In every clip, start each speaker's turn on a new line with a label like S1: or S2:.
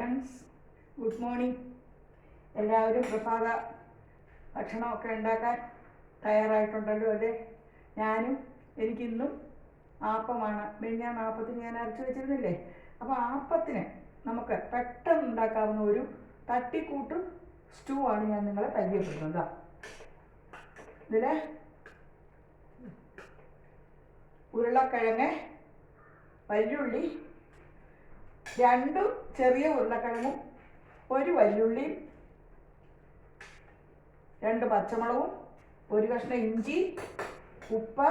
S1: Friends, good morning. എല്ലാവരും പ്രഭാത ഭക്ഷണമൊക്കെ ഉണ്ടാക്കാൻ തയ്യാറായിട്ടുണ്ടല്ലോ അല്ലേ? എനിക്കിന്നും ആപ്പമാണ്. ഞാൻ ആപ്പത്തിന് ഞാൻ അരച്ച് വെച്ചിരുന്നില്ലേ? അപ്പോൾ ആപ്പത്തിന് നമുക്ക് പെട്ടെന്ന് ഉണ്ടാക്കാവുന്ന ഒരു തട്ടിക്കൂട്ട് സ്റ്റൂ ആണ് ഞാൻ നിങ്ങളെ പരിചയപ്പെടുന്നത്. ഇതിൽ ഉരുളക്കിഴങ്ങ്, വല്യുള്ളി, 2 ചെറിയ ഉരുളക്കിഴങ്ങും, 1 വല്യുള്ളി, 2 പച്ചമുളകും, 1 കഷ്ണം ഇഞ്ചി, ഉപ്പ്,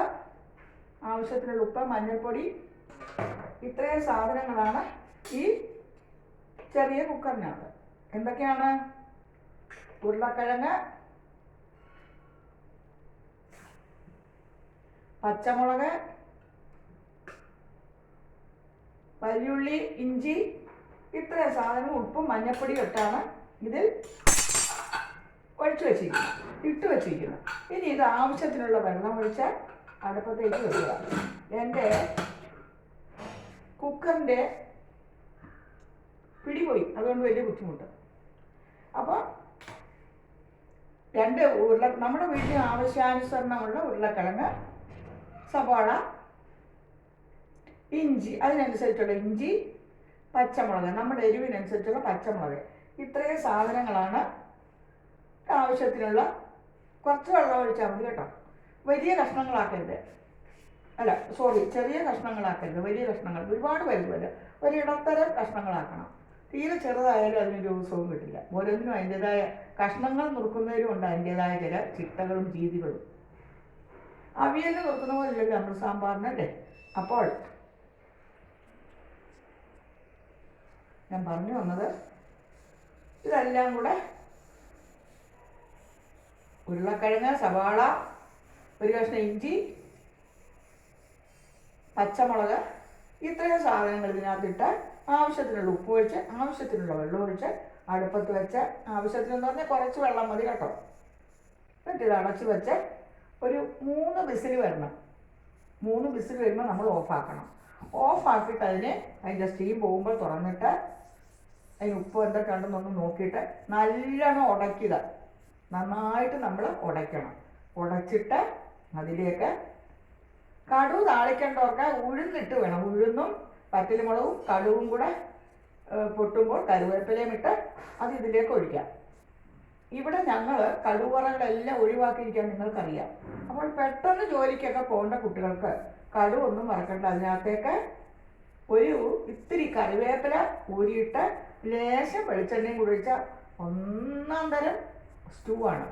S1: ആവശ്യത്തിനുള്ള ഉപ്പ്, മഞ്ഞൾപ്പൊടി, ഇത്രയും സാധനങ്ങളാണ് ഈ ചെറിയ കുക്കറിനകത്ത്. എന്തൊക്കെയാണ്? ഉരുളക്കിഴങ്ങ്, പച്ചമുളക്, വല്യുള്ളി, ഇഞ്ചി, ഇത്രയും സാധനം ഉപ്പും മഞ്ഞൾപ്പൊടിയും ഇട്ടാണ് ഇതിൽ ഇട്ട് വെച്ചിരിക്കുന്നത്. ഇനി ഇത് ആവശ്യത്തിനുള്ള വെള്ളം ഒഴിച്ച് അടുപ്പത്തേക്ക് വെക്കുക. എൻ്റെ കുക്കറിൻ്റെ പിടിപോയി, അതുകൊണ്ട് വലിയ ബുദ്ധിമുട്ട്. അപ്പോൾ നമ്മുടെ വീട്ടിൽ ആവശ്യാനുസരണമുള്ള ഉരുളക്കിഴങ്ങ്, സവാള, ഇഞ്ചി, അതിനനുസരിച്ചുള്ള ഇഞ്ചി, പച്ചമുളക്, നമ്മുടെ എരിവിനനുസരിച്ചുള്ള പച്ചമുളക്, ഇത്രയും സാധനങ്ങളാണ്. ആവശ്യത്തിനുള്ള കുറച്ച് വെള്ളം ഒഴിച്ചാൽ മതി കേട്ടോ. വലിയ കഷ്ണങ്ങളാക്കരുത്, ചെറിയ കഷ്ണങ്ങളാക്കരുത്. വലിയ കഷ്ണങ്ങൾ ഒരുപാട് വലുതല്ല, ഒരു ഇടത്തരം കഷ്ണങ്ങളാക്കണം. തീരെ ചെറുതായാലും അതിനൊരു ദിവസവും കിട്ടില്ല. ഓരോന്നിനും അതിൻ്റെതായ കഷ്ണങ്ങൾ നുറുക്കുന്നതിലും ഉണ്ട് അതിൻ്റെതായ ചില ചിട്ടകളും രീതികളും. അവിയലിന് നുറുക്കുന്ന പോലെയല്ലേ നമ്മൾ സാമ്പാറിനല്ലേ? അപ്പോൾ ഞാൻ പറഞ്ഞു വന്നത്, ഇതെല്ലാം കൂടെ ഉരുളക്കിഴങ്ങ്, സവാള, 1 കഷ്ണം ഇഞ്ചി, പച്ചമുളക്, ഇത്രയും സാധനങ്ങൾ ഇതിനകത്തിട്ട് ആവശ്യത്തിനുള്ള ഉപ്പ് ഒഴിച്ച് ആവശ്യത്തിനുള്ള വെള്ളം ഒഴിച്ച് അടുപ്പത്ത് വെച്ച്, ആവശ്യത്തിനെന്ന് പറഞ്ഞാൽ കുറച്ച് വെള്ളം മതി കേട്ടോ. എന്നിട്ട് ഇത് അടച്ച് വെച്ച് ഒരു 3 വിസിൽ വരണം. 3 വിസിൽ വരുമ്പോൾ നമ്മൾ ഓഫാക്കണം. ഓഫാക്കിയിട്ട് അതിൻ്റെ സ്റ്റീം പോകുമ്പോൾ തുറന്നിട്ട് അതിന് ഉപ്പ് എന്തൊക്കെ ഉണ്ടെന്നൊന്ന് നോക്കിയിട്ട് നല്ലോണം ഉടയ്ക്കുക. നന്നായിട്ട് നമ്മൾ ഉടയ്ക്കണം. ഉടച്ചിട്ട് അതിലേക്ക് കടുക് താളിക്കേണ്ടവർക്ക് ഉഴുന്നിട്ട് വേണം. ഉഴുന്നും പച്ചമുളകും കടുകും കൂടെ പൊട്ടുമ്പോൾ കരുവേപ്പിലയും ഇട്ട് അത് ഇതിലേക്ക് ഒഴിക്കാം. ഇവിടെ ഞങ്ങൾ കടുവറകളെല്ലാം ഒഴിവാക്കിയിരിക്കാൻ നിങ്ങൾക്കറിയാം. അപ്പോൾ പെട്ടെന്ന് ജോലിക്കൊക്കെ പോകേണ്ട കുട്ടികൾക്ക് കടുവൊന്നും വറക്കണ്ട. അതിനകത്തേക്ക് ഒരു ഇത്തിരി കറിവേപ്പില ഊരിയിട്ട് ലേശം വെളിച്ചെണ്ണയും കൂടി ഒഴിച്ചാൽ ഒന്നാം തരം സ്റ്റൂ ആണ്.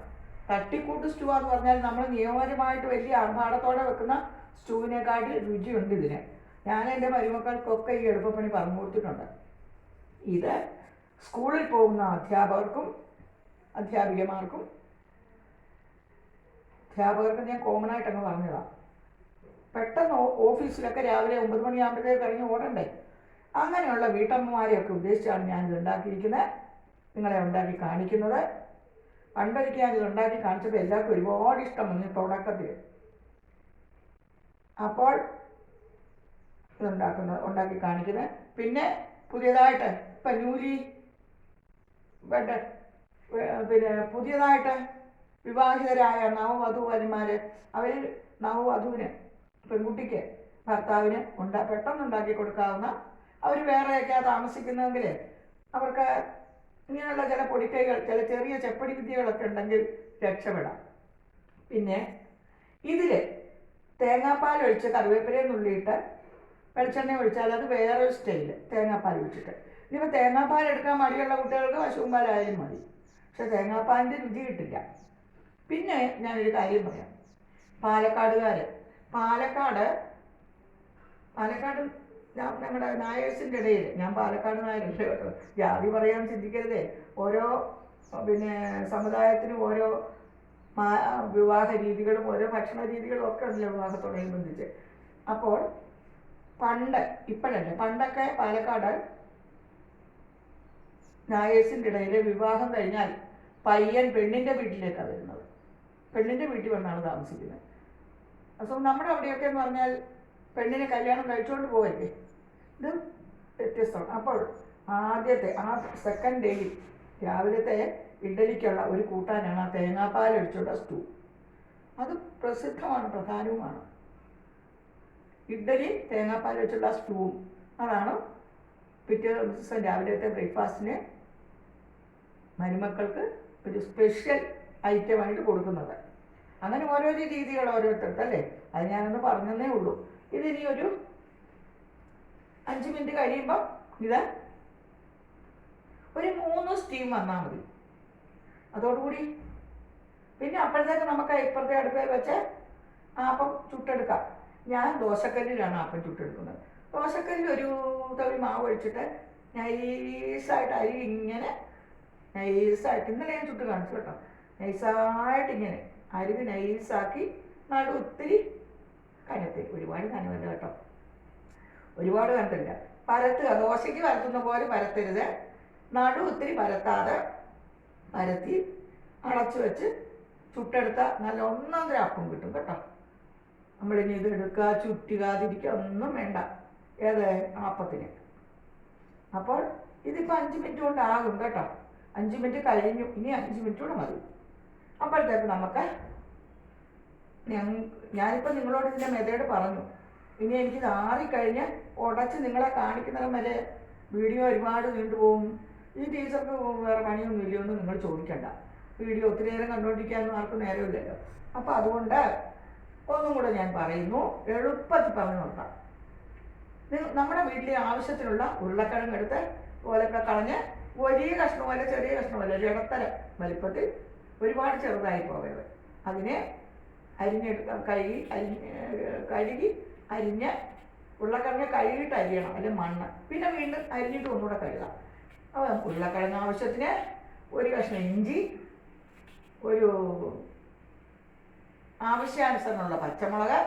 S1: തട്ടിക്കൂട്ട് സ്റ്റൂ എന്ന് പറഞ്ഞാൽ നമ്മൾ നിയമപരമായിട്ട് വലിയ ആർഭാടത്തോടെ വെക്കുന്ന സ്റ്റൂവിനെക്കാട്ടി രുചിയുണ്ട് ഇതിന്. ഞാൻ എൻ്റെ മരുമക്കൾക്കൊക്കെ ഈ എളുപ്പപ്പണി പറഞ്ഞു കൊടുത്തിട്ടുണ്ട്. ഇത് സ്കൂളിൽ പോകുന്ന അധ്യാപകർക്കും അധ്യാപികമാർക്കും ഞാൻ കോമൺ ആയിട്ടങ്ങ് പറഞ്ഞതാണ്. പെട്ടെന്ന് ഓഫീസിലൊക്കെ രാവിലെ 9 മണിയാകുമ്പോഴത്തേക്ക് ഇറങ്ങി ഓടണ്ടേ? അങ്ങനെയുള്ള വീട്ടമ്മമാരെയൊക്കെ ഉദ്ദേശിച്ചാണ് ഞാനിത് ഉണ്ടാക്കിയിരിക്കുന്നത്, നിങ്ങളെ ഉണ്ടാക്കി കാണിക്കുന്നത്. പണ്ടൊരിക്കൽ ഞാനിത് ഉണ്ടാക്കി കാണിച്ചത് എല്ലാവർക്കും ഒരുപാട് ഇഷ്ടം വന്നു തുടക്കത്തിൽ. അപ്പോൾ ഉണ്ടാക്കി കാണിക്കുന്നത്. പിന്നെ പുതിയതായിട്ട് പുതിയതായിട്ട് വിവാഹിതരായ നവവധൂവരന്മാർ, അവർ നവവധുവിന്, പെൺകുട്ടിക്ക്, ഭർത്താവിന് പെട്ടെന്ന് ഉണ്ടാക്കി കൊടുക്കാവുന്ന, അവർ വേറെയൊക്കെയാണ് താമസിക്കുന്നതെങ്കിൽ അവർക്ക് ഇങ്ങനെയുള്ള ചില പൊടിക്കൈകൾ, ചില ചെറിയ ചെപ്പടി വിദ്യകളൊക്കെ ഉണ്ടെങ്കിൽ രക്ഷപ്പെടാം. പിന്നെ ഇതിൽ തേങ്ങാപ്പാൽ ഒഴിച്ച് കറിവേപ്പിലയും നുള്ളിയിട്ട് വെളിച്ചെണ്ണ ഒഴിച്ചാൽ അത് വേറൊരു സ്റ്റൈല്. തേങ്ങാപ്പാൽ ഒഴിച്ചിട്ട് ഇനിയിപ്പോൾ തേങ്ങാപ്പാൽ എടുക്കാൻ മടിയുള്ള കുട്ടികൾക്ക് പശുവും പാലായാലും മതി. പക്ഷെ തേങ്ങാപ്പാലിൻ്റെ രുചി കിട്ടില്ല. പിന്നെ ഞാനൊരു കാര്യം പറയാം. പാലക്കാട് ഞങ്ങളുടെ നായേഴ്സിൻ്റെ ഇടയിൽ, ഞാൻ പാലക്കാട് നായരല്ലേ കേട്ടോ, ജാതി പറയാൻ ചിന്തിക്കരുതേ. ഓരോ സമുദായത്തിനും ഓരോ വിവാഹ രീതികളും ഓരോ ഭക്ഷണ രീതികളും ഒക്കെ ഉണ്ടല്ലോ വിവാഹത്തോടനുബന്ധിച്ച്. അപ്പോൾ പണ്ടൊക്കെ പാലക്കാട് നായേഴ്സിൻ്റെ ഇടയിൽ വിവാഹം കഴിഞ്ഞാൽ പയ്യൻ പെണ്ണിൻ്റെ വീട്ടിലേക്കാണ് വരുന്നത്. പെണ്ണിൻ്റെ വീട്ടിൽ വന്നാണ് താമസിക്കുന്നത്. അപ്പോൾ നമ്മുടെ അവിടെയൊക്കെ എന്ന് പറഞ്ഞാൽ പെണ്ണിനെ കല്യാണം കഴിച്ചുകൊണ്ട് പോകല്ലേ, ഇത് വ്യത്യസ്തമാണ്. അപ്പോൾ ആദ്യത്തെ ആ സെക്കൻഡ് ഡേയിൽ രാവിലത്തെ ഇഡ്ഡലിക്കുള്ള ഒരു കൂട്ടാനാണ് ആ തേങ്ങാപ്പാലൊഴിച്ചുള്ള സ്റ്റൂ. അത് പ്രസിദ്ധമാണ്, പ്രധാനവുമാണ്. ഇഡ്ഡലി തേങ്ങാപ്പാലൊഴിച്ചുള്ള സ്റ്റൂവും അതാണ് പിറ്റേ ദിവസം രാവിലത്തെ ബ്രേക്ക്ഫാസ്റ്റിന് മരുമക്കൾക്ക് ഒരു സ്പെഷ്യൽ ഐറ്റമായിട്ട് കൊടുക്കുന്നത്. അങ്ങനെ ഓരോ രീതികൾ ഓരോരുത്തർക്ക് അല്ലേ. അത് ഞാനൊന്ന് പറഞ്ഞതേ ഉള്ളൂ. ഇതിനി ഒരു 5 മിനിറ്റ് കഴിയുമ്പോൾ ഇത് ഒരു 3 സ്റ്റീം വന്നാൽ മതി. അതോടുകൂടി പിന്നെ അപ്പോഴത്തേക്ക് നമുക്ക് ഇപ്പുറത്തെ അടുപ്പിൽ വെച്ച് അപ്പം ചുട്ടെടുക്കാം. ഞാൻ ദോശക്കല്ലിലാണ് അപ്പം ചുട്ടെടുക്കുന്നത്. ദോശക്കല്ലിൽ ഒരു തവി മാവ് ഒഴിച്ചിട്ട് നൈസായിട്ട് അരി ഇങ്ങനെ നൈസായിട്ട്, ഇന്നലെ ഞാൻ ചുട്ട് കാണിച്ചു കേട്ടോ, നൈസായിട്ട് ഇങ്ങനെ അരിവ് നൈസാക്കി നടു ഒത്തിരി കനത്തിൽ, ഒരുപാട് കനമല്ല കേട്ടോ, ഒരുപാട് കനത്തില്ല, പരത്തുക. ദോശയ്ക്ക് പരത്തുന്ന പോലെ പരത്തരുത്, നടു ഒത്തിരി പരത്താതെ പരത്തി അടച്ചു വെച്ച് ചുട്ടെടുത്ത നല്ല ഒന്നൊന്നര അപ്പം കിട്ടും കേട്ടോ. നമ്മളിനി ഇത് എടുക്കുക ചുറ്റുകാതിരിക്കുക ഒന്നും വേണ്ട ഏത് അപ്പത്തിന്. അപ്പോൾ ഇതിപ്പോൾ 5 മിനിറ്റ് കൊണ്ടാകും കേട്ടോ. 5 മിനിറ്റ് കഴിഞ്ഞു, ഇനി 5 മിനിറ്റ് കൂടെ മതി. അപ്പോഴത്തേക്ക് നമുക്ക് ഞാനിപ്പോൾ നിങ്ങളോട് ഇതിൻ്റെ മെത്തേഡ് പറഞ്ഞു. ഇനി എനിക്ക് ആറിക്കഴിഞ്ഞ് ഉടച്ച് നിങ്ങളെ കാണിക്കുന്നതിന് വരെ വീഡിയോ ഒരുപാട് നീണ്ടുപോകും. ഈ ടീച്ചർക്ക് വേറെ പണിയൊന്നും ഇല്ലയോ എന്ന് നിങ്ങൾ ചോദിക്കണ്ട. വീഡിയോ ഒത്തിരി നേരം കണ്ടുകൊണ്ടിരിക്കാനൊന്നും ആർക്കും നേരമില്ലല്ലോ. അപ്പോൾ അതുകൊണ്ട് ഒന്നും കൂടെ ഞാൻ പറയുന്നു, എളുപ്പത്തിൽ പറഞ്ഞു നോക്കാം. നമ്മുടെ വീട്ടിലെ ആവശ്യത്തിനുള്ള ഉരുളക്കിഴങ്ങ് എടുത്ത് ഓലൊക്കെ കളഞ്ഞ് വലിയ കഷ്ണമല്ല ചെറിയ കഷ്ണമല്ല ഇടത്തരം വലിപ്പത്തിൽ, ഒരുപാട് ചെറുതായി പോകരുത്. അതിനെ അരിഞ്ഞെടുക്കാം, കഴുകി അരിഞ്ഞ് ഉരുളക്കിഴങ്ങ് കഴുകിയിട്ട് അരിയണം, അല്ലെങ്കിൽ മണ്ണ്, പിന്നെ വീണ്ടും അരിഞ്ഞിട്ട് ഒന്നുകൂടെ കഴുകാം. അപ്പോൾ ഉരുളക്കിഴങ്ങ് ആവശ്യത്തിന് ഒരു കഷ്ണം ഇഞ്ചി, ഒരു ആവശ്യാനുസരണമുള്ള പച്ചമുളക്,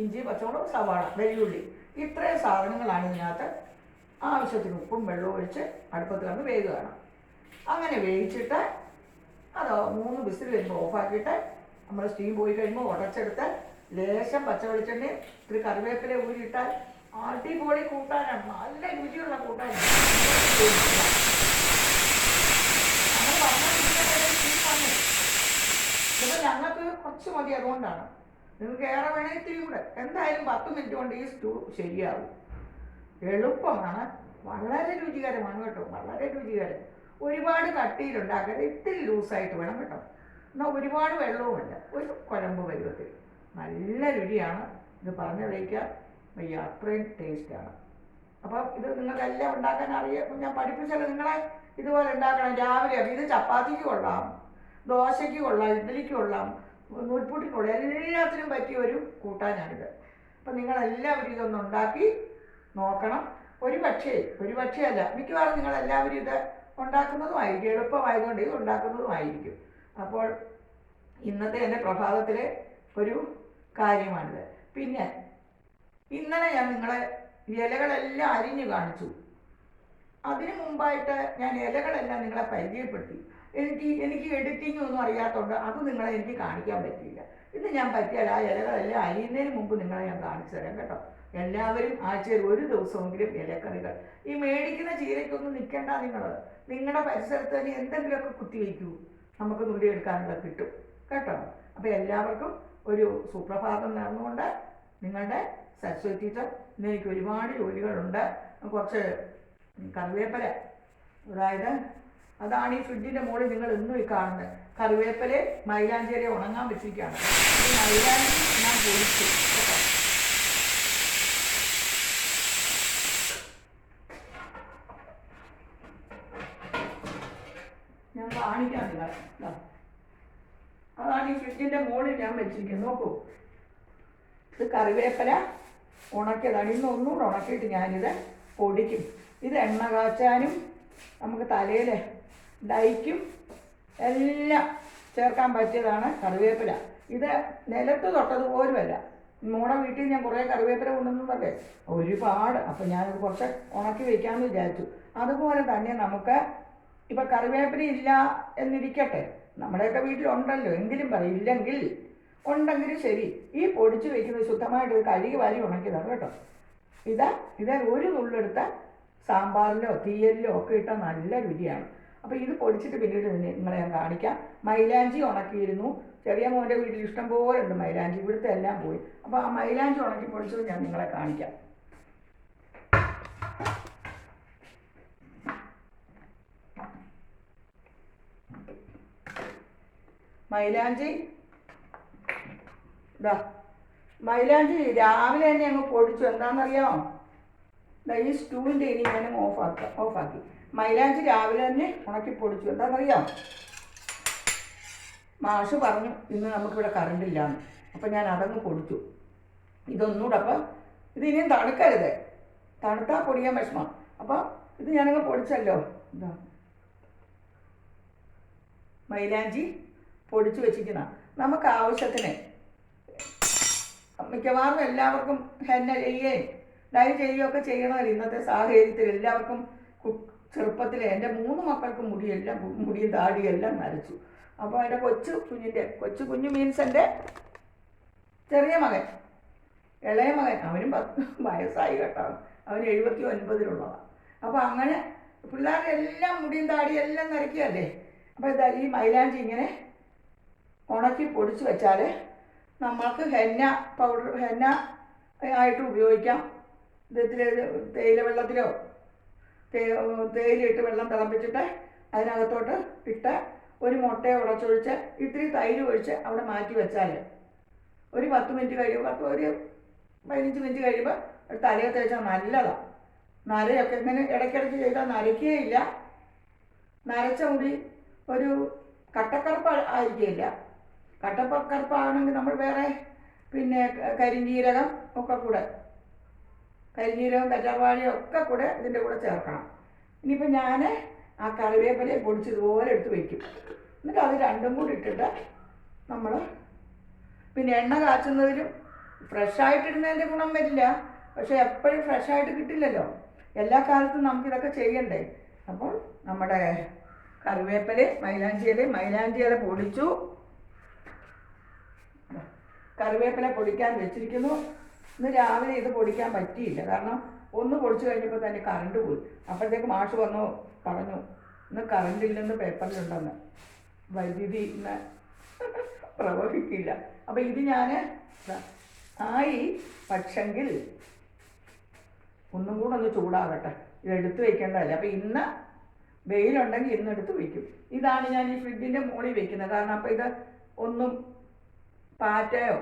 S1: ഇഞ്ചി, പച്ചമുളക്, സവാള, വെള്ളുള്ളി, ഇത്രയും സാധനങ്ങളാണ് ഇതിനകത്ത്. ആവശ്യത്തിന് ഉപ്പും വെള്ളവും ഒഴിച്ച് അടുപ്പത്ത് കിടന്ന് വേകുകയാണ്. അങ്ങനെ വേവിച്ചിട്ട് അത് 3 വിസിൽ വരുമ്പോൾ ഓഫാക്കിയിട്ട് നമ്മൾ സ്റ്റീം പോയി കഴിയുമ്പോൾ ഉടച്ചെടുത്ത് ലേശം പച്ച വെളിച്ചെണ്ണ ഇത്തിരി കറിവേപ്പില ഊരിയിട്ടാൽ അടിപൊളി കൂട്ടാനാണ്, നല്ല രുചിയുള്ള കൂട്ടാനാണ്. അങ്ങനെ പറഞ്ഞാൽ ഇതിപ്പോൾ ഞങ്ങൾക്ക് കുറച്ച് മതി, അതുകൊണ്ടാണ്. നിങ്ങൾക്ക് ഏറെ വേണമെങ്കിൽ ഇത്തിരി കൂടെ. എന്തായാലും 10 മിനിറ്റ് കൊണ്ട് ഈ സ്റ്റൂ ശരിയാവും. എളുപ്പമാണ്, വളരെ രുചികരമാണ് കേട്ടോ, വളരെ രുചികരം. ഒരുപാട് കട്ടിയിലുണ്ടാക്കരുത്, ഇത്തിരി ലൂസായിട്ട് വേണം കേട്ടോ. എന്നാൽ ഒരുപാട് വെള്ളവുമില്ല, ഒരു കുഴമ്പ് പരുവത്തിൽ. നല്ല രുചിയാണ്. ഇത് പറഞ്ഞറിയിക്കാൻ വയ്യ, അത്രയും ടേസ്റ്റാണ്. അപ്പം ഇത് നിങ്ങൾക്കെല്ലാം ഉണ്ടാക്കാൻ അറിയാം. ഞാൻ പഠിപ്പിച്ചാൽ നിങ്ങളെ ഇതുപോലെ ഉണ്ടാക്കണം. രാവിലെ ഇത് ചപ്പാത്തിക്ക് കൊള്ളാം, ദോശയ്ക്ക് കൊള്ളാം, ഇഡ്ഡലിക്ക് കൊള്ളാം, നൂൽപ്പുട്ടിന് കൊള്ളാം, എല്ലാത്തിനും പറ്റിയ ഒരു കൂട്ടാനാണിത്. അപ്പം നിങ്ങളെല്ലാവരും ഇതൊന്ന് ഉണ്ടാക്കി നോക്കണം. ഒരു പക്ഷേ അല്ല, മിക്കവാറും നിങ്ങളെല്ലാവരും ഇത് ഉണ്ടാക്കുന്നതുമായിരിക്കും, എളുപ്പമായതുകൊണ്ട് ഇത് ഉണ്ടാക്കുന്നതുമായിരിക്കും. അപ്പോൾ ഇന്നത്തെ എൻ്റെ പ്രഭാതത്തിലെ ഒരു കാര്യമാണിത്. പിന്നെ ഇന്നലെ ഞാൻ നിങ്ങളെ ഇലകളെല്ലാം അരിഞ്ഞു കാണിച്ചു. അതിനു മുമ്പായിട്ട് ഞാൻ ഇലകളെല്ലാം നിങ്ങളെ പരിചയപ്പെടുത്തി. എനിക്ക് എഡിറ്റിംഗ് ഒന്നും അറിയാത്തതുകൊണ്ട് അത് നിങ്ങളെ എനിക്ക് കാണിക്കാൻ പറ്റിയില്ല. ഇന്ന് ഞാൻ പറ്റിയാൽ ആ ഇലകളെല്ലാം അരിയുന്നതിന് മുമ്പ് നിങ്ങളെ ഞാൻ കാണിച്ചു തരാം കേട്ടോ. എല്ലാവരും ആഴ്ചയിൽ ഒരു ദിവസമെങ്കിലും ഇലക്കറികൾ. ഈ മേടിക്കുന്ന ചീരയ്ക്കൊന്നും നിൽക്കേണ്ട. നിങ്ങളുടെ പരിസരത്ത് തന്നെ എന്തെങ്കിലുമൊക്കെ കുത്തിവയ്ക്കൂ, നമുക്ക് നുള്ളിയെടുക്കാനുള്ള കിട്ടും കേട്ടോ. അപ്പോൾ എല്ലാവർക്കും ഒരു സുപ്രഭാതം നേർന്നുകൊണ്ട് നിങ്ങളുടെ സരസ്വതി ടീച്ചർ, ഇന്ന് എനിക്ക് ഒരുപാട് ജോലികളുണ്ട്. കുറച്ച് കറിവേപ്പില, അതായത് അതാണ് ഈ ഫ്രിഡ്ജിൻ്റെ മുകളിൽ നിങ്ങൾ ഇന്നും ഈ കാണുന്നത്. കറിവേപ്പില മൈലാഞ്ചിയില ഉണങ്ങാൻ വെച്ചിരിക്കുകയാണ്. ഈ മൈലാഞ്ചി ഞാൻ പൊളിച്ചു കേട്ടോ. ഞാൻ കാണിക്കാം നിങ്ങൾ. അതാണ് ഈ ഫ്രിഡ്ജിൻ്റെ മുകളിൽ ഞാൻ വെച്ചിരിക്കുന്നത്. നോക്കൂ, ഇത് കറിവേപ്പില ഉണക്കിയതാണ്. ഇന്ന് ഒന്നുകൂടെ ഉണക്കിയിട്ട് ഞാനിത് പൊടിക്കും. ഇത് എണ്ണ കാച്ചാനും നമുക്ക് തലയിൽ ഡൈക്കും എല്ലാം ചേർക്കാൻ പറ്റിയതാണ് കറിവേപ്പില. ഇത് നിലത്ത് തൊട്ടതുപോലുമല്ല. നമ്മുടെ വീട്ടിൽ ഞാൻ കുറേ കറിവേപ്പില കൊണ്ടുവന്നതല്ലേ, ഒരുപാട്. അപ്പം ഞാനത് കുറച്ച് ഉണക്കി വയ്ക്കാമെന്ന് വിചാരിച്ചു. അതുപോലെ തന്നെ നമുക്ക് ഇപ്പം കറിവേപ്പില ഇല്ല എന്നിരിക്കട്ടെ, നമ്മുടെയൊക്കെ വീട്ടിലുണ്ടല്ലോ, എങ്കിലും പറയില്ലെങ്കിൽ ഉണ്ടെങ്കിലും ശരി, ഈ പൊടിച്ച് വയ്ക്കുന്നത് ശുദ്ധമായിട്ട് കഴുകി വാരി ഉണക്കിയതാണ് കേട്ടോ. ഇത് ഒരു നുള്ളെടുത്ത് സാമ്പാറിലോ തീയലിലോ ഒക്കെ ഇട്ടാൽ നല്ല രുചിയാണ്. അപ്പോൾ ഇത് പൊടിച്ചിട്ട് പിന്നീട് നിങ്ങളെ ഞാൻ കാണിക്കാം. മൈലാഞ്ചി ഉണക്കിയിരുന്നു. ചെറിയ മോൻ്റെ വീട്ടിൽ ഇഷ്ടം പോലെ ഉണ്ട് മൈലാഞ്ചി, ഇവിടുത്തെ എല്ലാം പോയി. അപ്പോൾ ആ മൈലാഞ്ചി ഉണക്കി പൊടിച്ചത് ഞാൻ നിങ്ങളെ കാണിക്കാം. മൈലാഞ്ചി മൈലാഞ്ചി രാവിലെ തന്നെ അങ്ങ് പൊടിച്ചു. എന്താണെന്നറിയാമോ? ഈ സ്റ്റൂവിൻ്റെ ഇനി ഞാൻ ഓഫാക്കി മൈലാഞ്ചി രാവിലെ തന്നെ ഉണക്കി പൊടിച്ചു. എന്താണെന്നറിയാമോ? മാഷ് പറഞ്ഞു ഇന്ന് നമുക്കിവിടെ കറണ്ടില്ലാന്ന്. അപ്പം ഞാൻ അതങ്ങ് പൊടിച്ചു. ഇതൊന്നുകൂടെ അപ്പം ഇതിനിയും തണുക്കരുത്, തണുത്താൽ പൊടിയാൻ വിഷമം. അപ്പം ഇത് ഞാനങ്ങ് പൊടിച്ചല്ലോ. ഇതാ മൈലാഞ്ചി പൊടിച്ചു വെച്ചിരിക്കുന്ന. നമുക്ക് ആവശ്യത്തിന് മിക്കവാറും എല്ലാവർക്കും ഹെന്ന ചെയ്യുകയും ഡൈ ചെയ്യുകയൊക്കെ ചെയ്യണമല്ലോ ഇന്നത്തെ സാഹചര്യത്തിൽ. എല്ലാവർക്കും ചെറുപ്പത്തിൽ എൻ്റെ 3 മക്കൾക്കും മുടിയും താടിയും എല്ലാം നരച്ചു. അപ്പോൾ എൻ്റെ കൊച്ചു കുഞ്ഞു മീൻസ് എൻ്റെ ചെറിയ മകൻ, ഇളയ മകൻ, അവനും 10 വയസ്സായി കേട്ടോ. അവന് 79-ലുള്ളതാണ്. അപ്പോൾ അങ്ങനെ പിള്ളേരുടെ എല്ലാം മുടിയും താടിയും എല്ലാം നരയ്ക്കുകയല്ലേ. അപ്പോൾ ഇതാ ഈ മൈലാഞ്ചി ഇങ്ങനെ ഉണക്കി പൊടിച്ച് വെച്ചാൽ നമ്മൾക്ക് ഹെന്ന പൗഡർ ആയിട്ട് ഉപയോഗിക്കാം. ഇതിൽ തേയില വെള്ളത്തിലോ തേയിലയിട്ട് വെള്ളം തിളപ്പിച്ചിട്ട് അതിനകത്തോട്ട് ഇട്ട് ഒരു മുട്ടയെ ഉടച്ചൊഴിച്ച് ഇത്തിരി തൈര് ഒഴിച്ച് അവിടെ മാറ്റി വെച്ചാൽ ഒരു 10 മിനിറ്റ് കഴിയുമ്പോൾ ഒരു 15 മിനിറ്റ് കഴിയുമ്പോൾ തലയിൽ തേച്ചാൽ നല്ലതാണ്. നരയൊക്കെ ഇങ്ങനെ ഇടയ്ക്കിടയ്ക്ക് ചെയ്താൽ നരയ്ക്കുകയില്ല. നരച്ച മുടി ഒരു കട്ടക്കറുപ്പ് ആയിരിക്കില്ല. കട്ടക്കറുപ്പാണെങ്കിൽ നമ്മൾ വേറെ പിന്നെ കരിഞ്ജീരകം ഒക്കെ കൂടെ, കരിഞ്ജീരകം കറ്റാർവാഴയും ഒക്കെ കൂടെ ഇതിൻ്റെ കൂടെ ചേർക്കണം. ഇനിയിപ്പോൾ ഞാൻ ആ കറിവേപ്പിലയെ പൊടിച്ചതുപോലെ എടുത്ത് വയ്ക്കും. എന്നിട്ട് അത് രണ്ടും കൂടി ഇട്ടിട്ട് നമ്മൾ പിന്നെ എണ്ണ കാച്ചുന്നതിലും ഫ്രഷായിട്ടിടുന്നതിൻ്റെ ഗുണം വരില്ല. പക്ഷേ എപ്പോഴും ഫ്രഷായിട്ട് കിട്ടില്ലല്ലോ. എല്ലാ കാലത്തും നമുക്കിതൊക്കെ ചെയ്യണ്ടേ. അപ്പോൾ നമ്മുടെ മൈലാഞ്ചി ഇല പൊടിച്ചു. കറിവേപ്പില പൊടിക്കാൻ വെച്ചിരിക്കുന്നു. ഇന്ന് രാവിലെ ഇത് പൊടിക്കാൻ പറ്റിയില്ല, കാരണം ഒന്ന് പൊടിച്ചു കഴിഞ്ഞപ്പോൾ തന്നെ കറണ്ട് പോയി. അപ്പോഴത്തേക്ക് മാഷ് പറഞ്ഞു ഇന്ന് കറണ്ടില്ലെന്ന് പേപ്പറിലുണ്ടെന്ന്, വൈദ്യുതി ഇന്ന് പ്രവഹിക്കില്ല. അപ്പോൾ ഇത് ഞാൻ പക്ഷെങ്കിൽ ഒന്നും കൂടെ ഒന്ന് ചൂടാകട്ടെ, ഇതെടുത്ത് വയ്ക്കേണ്ടതല്ല. അപ്പോൾ ഇന്ന് വെയിലുണ്ടെങ്കിൽ ഇന്ന് എടുത്ത് വയ്ക്കും. ഇതാണ് ഞാൻ ഈ ഫ്രിഡ്ജിൻ്റെ മുകളിൽ വയ്ക്കുന്നത്. കാരണം അപ്പോൾ ഇത് ഒന്നും പാറ്റയോ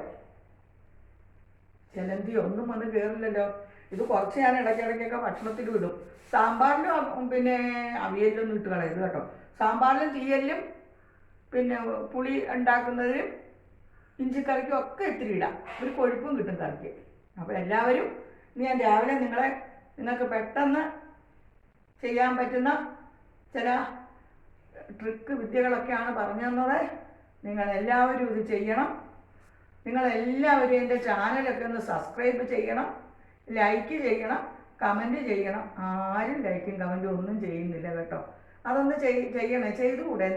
S1: ചിലന്തിയോ ഒന്നും വന്ന് കയറില്ലല്ലോ. ഇത് കുറച്ച് ഞാൻ ഇടയ്ക്കിടയ്ക്കൊക്കെ ഭക്ഷണത്തിലും ഇടും. സാമ്പാറിലും പിന്നെ അവിയലിലൊന്നും ഇട്ട് കളയരുത് കേട്ടോ. സാമ്പാറിലും തീയലിലും പിന്നെ പുളി ഉണ്ടാക്കുന്നതിലും ഇഞ്ചിക്കറിക്കും ഒക്കെ ഇത്തിരി ഇടാം. ഒരു കൊഴുപ്പും കിട്ടും കറിക്ക്. അപ്പോൾ എല്ലാവരും ഇനി ഞാൻ രാവിലെ നിങ്ങൾക്ക് പെട്ടെന്ന് ചെയ്യാൻ പറ്റുന്ന ചില ട്രിക്ക് വിദ്യകളൊക്കെയാണ് പറഞ്ഞു തന്നത്. നിങ്ങളെല്ലാവരും ഇത് ചെയ്യണം. നിങ്ങളെല്ലാവരും എൻ്റെ ചാനലൊക്കെ ഒന്ന് സബ്സ്ക്രൈബ് ചെയ്യണം, ലൈക്ക് ചെയ്യണം, കമൻറ്റ് ചെയ്യണം. ആരും ലൈക്കും കമൻറ്റും ഒന്നും ചെയ്യുന്നില്ല കേട്ടോ. അതൊന്ന് ചെയ്യണേ. ചെയ്തുകൂടെ?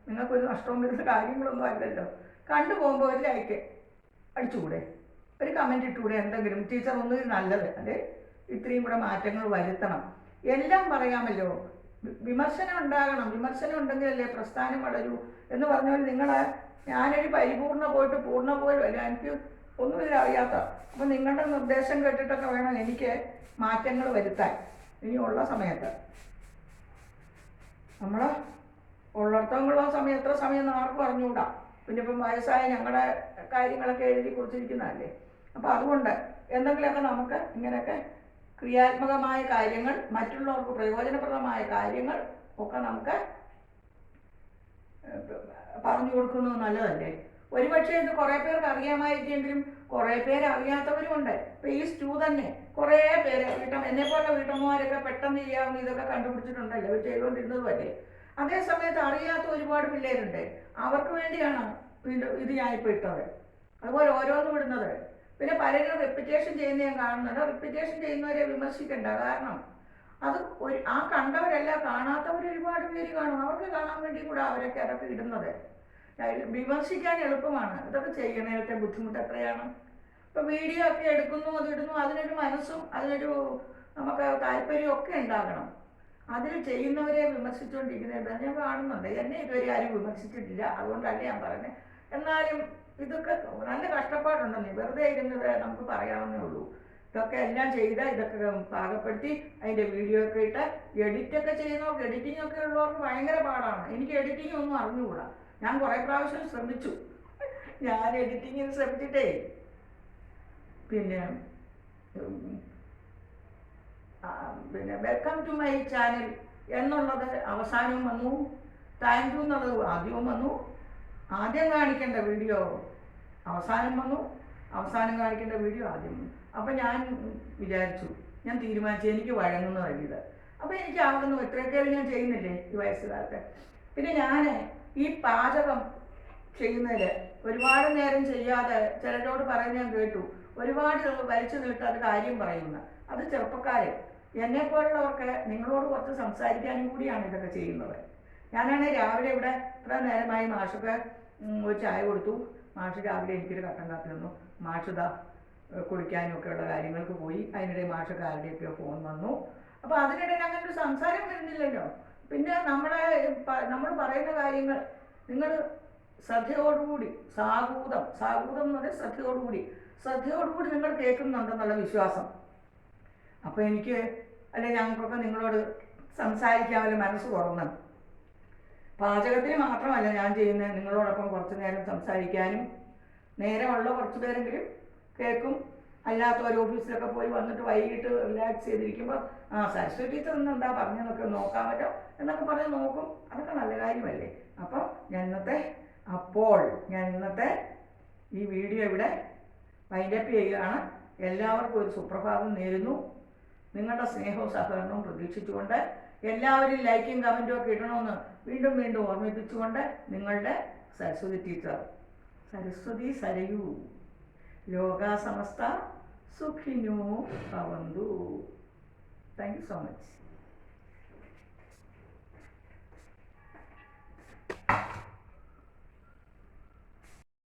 S1: നിങ്ങൾക്കൊരു നഷ്ടവും വരുന്ന കാര്യങ്ങളൊന്നും അല്ലല്ലോ. കണ്ടു പോകുമ്പോൾ ഒരു ലൈക്ക് അടിച്ചുകൂടെ? ഒരു കമൻറ്റ് ഇട്ടുകൂടെ? എന്തെങ്കിലും ടീച്ചർ ഒന്നും നല്ലത് അല്ലേ, ഇത്രയും കൂടെ മാറ്റങ്ങൾ വരുത്തണം. എല്ലാം പറയാമല്ലോ. വിമർശനം ഉണ്ടാകണം. വിമർശനം ഉണ്ടെങ്കിലല്ലേ പ്രസ്ഥാനം വളരൂ എന്ന് പറഞ്ഞാൽ ഞാനൊരു പരിപൂർണ്ണ പോയിട്ട് പൂർണ്ണ പോലും അല്ല. എനിക്ക് ഒന്നും ഇതിലറിയാത്ത. അപ്പം നിങ്ങളുടെ നിർദ്ദേശം കേട്ടിട്ടൊക്കെ വേണം എനിക്ക് മാറ്റങ്ങൾ വരുത്താൻ ഇനിയുള്ള സമയത്ത്. നമ്മൾ ഉള്ളിടത്തോളം സമയം എത്ര സമയം ആർക്കും അറിഞ്ഞുകൂടാ. പിന്നെ ഇപ്പം വയസ്സായ ഞങ്ങളുടെ കാര്യങ്ങളൊക്കെ എഴുതി കുറിച്ചിരിക്കുന്നതല്ലേ. അപ്പോൾ അതുകൊണ്ട് എന്തെങ്കിലുമൊക്കെ നമുക്ക് ഇങ്ങനെയൊക്കെ ക്രിയാത്മകമായ കാര്യങ്ങൾ, മറ്റുള്ളവർക്ക് പ്രയോജനപ്രദമായ കാര്യങ്ങൾ ഒക്കെ നമുക്ക് പറഞ്ഞു കൊടുക്കുന്നത് നല്ലതല്ലേ. ഒരുപക്ഷെ ഇത് കുറേ പേർക്ക് അറിയാമായിരിക്കെങ്കിലും കുറേ പേര് അറിയാത്തവരുമുണ്ട്. ഇപ്പം ഈ സ്റ്റൂ തന്നെ കുറേ പേര് എന്നെപ്പോലെ വീട്ടമ്മമാരൊക്കെ പെട്ടെന്ന് ചെയ്യാവുന്ന ഇതൊക്കെ കണ്ടുപിടിച്ചിട്ടുണ്ടല്ലോ, അവർ ചെയ്തുകൊണ്ടിരുന്നതുമല്ലേ. അതേ സമയത്ത് അറിയാത്ത ഒരുപാട് പിള്ളേരുണ്ട്. അവർക്ക് വേണ്ടിയാണ് ഇത് ഞാനിപ്പോൾ ഇട്ടത്. അതുപോലെ ഓരോന്നും ഇടുന്നത്. പിന്നെ പലരും റെപ്യൂട്ടേഷൻ ചെയ്യുന്ന ഞാൻ കാണുന്നുണ്ട്. റെപ്യൂട്ടേഷൻ ചെയ്യുന്നവരെ വിമർശിക്കണ്ട. കാരണം അത് ആ കണ്ടവരല്ല, കാണാത്തവർ ഒരുപാട് പേര് കാണും. അവർക്ക് കാണാൻ വേണ്ടി കൂടെ അതൊക്കെ ഇടുന്നത്. വിമർശിക്കാൻ എളുപ്പമാണ്. ഇതൊക്കെ ചെയ്യണേറ്റ ബുദ്ധിമുട്ട് എത്രയാണ്. ഇപ്പോൾ വീഡിയോ ഒക്കെ എടുക്കുന്നു, അതിടുന്നു, അതിനൊരു മനസ്സും അതിനൊരു നമുക്ക് താല്പര്യമൊക്കെ ഉണ്ടാകണം. അതിൽ ചെയ്യുന്നവരെ വിമർശിച്ചുകൊണ്ടിരിക്കുന്നത് ഞാൻ കാണുന്നുണ്ട്. എന്നെ ഇതുവരെ ആരും വിമർശിച്ചിട്ടില്ല, അതുകൊണ്ടല്ല ഞാൻ പറഞ്ഞത്. എന്നാലും ഇതൊക്കെ നല്ല കഷ്ടപ്പാടുണ്ടെന്നേ. വെറുതെ ഇരുന്നത് നമുക്ക് പറയാവുന്നേ ഉള്ളൂ. ഇതൊക്കെ എല്ലാം ചെയ്ത് ഇതൊക്കെ പാകപ്പെടുത്തി അതിൻ്റെ വീഡിയോ ഒക്കെ ഇട്ട് എഡിറ്റൊക്കെ ചെയ്യുന്നവർക്ക്, എഡിറ്റിംഗ് ഒക്കെ ഉള്ളവർക്ക് ഭയങ്കര പാടാണ്. എനിക്ക് എഡിറ്റിംഗ് ഒന്നും അറിഞ്ഞുകൂടാ. ഞാൻ കുറേ പ്രാവശ്യം ശ്രമിച്ചു. ഞാൻ എഡിറ്റിങ്ങിന് ശ്രമിച്ചിട്ടേ പിന്നെ വെൽക്കം ടു മൈ ചാനൽ എന്നുള്ളത് അവസാനവും വന്നു, താങ്ക് യു എന്നുള്ളത് ആദ്യവും വന്നു. ആദ്യം കാണിക്കേണ്ട വീഡിയോ അവസാനം വന്നു, അവസാനം കാണിക്കേണ്ട വീഡിയോ ആദ്യം വന്നു. അപ്പം ഞാൻ വിചാരിച്ചു, ഞാൻ തീരുമാനിച്ചു എനിക്ക് വഴങ്ങുന്ന വഴിയത്. അപ്പോൾ എനിക്ക് ആവുന്നു ഇത്രയൊക്കെ ഞാൻ ചെയ്യുന്നില്ലേ ഈ വയസ്സുകാലത്ത്. പിന്നെ ഞാൻ ഈ പാചകം ചെയ്യുന്നതിൽ ഒരുപാട് നേരം ചെയ്യാതെ ചിലരോട് പറയുന്നത് ഞാൻ കേട്ടു, ഒരുപാട് വലിച്ചു നീട്ടാതെ കാര്യം പറയുന്ന അത് ചെറുപ്പക്കാർ എന്നെപ്പോലുള്ളവർക്ക് നിങ്ങളോട് കുറച്ച് സംസാരിക്കാനും കൂടിയാണ് ഇതൊക്കെ ചെയ്യുന്നത്. ഞാനാണെങ്കിൽ രാവിലെ ഇവിടെ ഇത്ര നേരമായി മാഷൊക്കെ ഒരു ചായ കൊടുത്തു. മാഷ് രാവിലെ എനിക്കൊരു കട്ടൻ കാപ്പി തന്നു. മാഷിതാ കുളിക്കാനും ഒക്കെയുള്ള കാര്യങ്ങൾക്ക് പോയി. അതിനിടെ മാഷൊക്കെ ആരുടെയൊക്കെയോ ഫോൺ വന്നു. അപ്പോൾ അതിനിടയിൽ അങ്ങനെ ഒരു സംസാരം വരുന്നില്ലല്ലോ. പിന്നെ നമ്മൾ പറയുന്ന കാര്യങ്ങൾ നിങ്ങൾ ശ്രദ്ധയോടുകൂടി സാഗൂതം എന്ന് പറഞ്ഞാൽ ശ്രദ്ധയോടുകൂടി നിങ്ങൾ കേൾക്കുന്നുണ്ടെന്നുള്ള വിശ്വാസം. അപ്പോൾ എനിക്ക് ഞങ്ങൾക്കൊക്കെ നിങ്ങളോട് സംസാരിക്കാമല്ലോ, മനസ്സ് തുറന്ന്. പാചകത്തിന് മാത്രമല്ല ഞാൻ ചെയ്യുന്നത്, നിങ്ങളോടൊപ്പം കുറച്ച് നേരം സംസാരിക്കാനും. നേരമുള്ള കുറച്ച് പേരെങ്കിലും കേൾക്കും. അല്ലാത്തവർ ഓഫീസിലൊക്കെ പോയി വന്നിട്ട് വൈകിട്ട് റിലാക്സ് ചെയ്തിരിക്കുമ്പോൾ സരസ്വതി ടീച്ചർ ഇന്ന് എന്താ പറഞ്ഞതെന്നൊക്കെ നോക്കാമല്ലോ എന്നൊക്കെ പറഞ്ഞ് നോക്കും. അതൊക്കെ നല്ല കാര്യമല്ലേ. അപ്പോൾ ഞാൻ ഇന്നത്തെ ഈ വീഡിയോ ഇവിടെ വൈൻഡപ്പ് ചെയ്യുകയാണ്. എല്ലാവർക്കും ഒരു സുപ്രഭാതം നേരുന്നു. നിങ്ങളുടെ സ്നേഹവും സഹകരണവും പ്രതീക്ഷിച്ചുകൊണ്ട് എല്ലാവരും ലൈക്കും കമൻറ്റും ഒക്കെ ഇടണമെന്ന് വീണ്ടും ഓർമ്മിപ്പിച്ചുകൊണ്ട് നിങ്ങളുടെ സരസ്വതി ടീച്ചർ. സരസ്വതി സരയൂ. ലോകാ സമസ്ത സുഖിനോ ഭവന്തു. Thank you so much.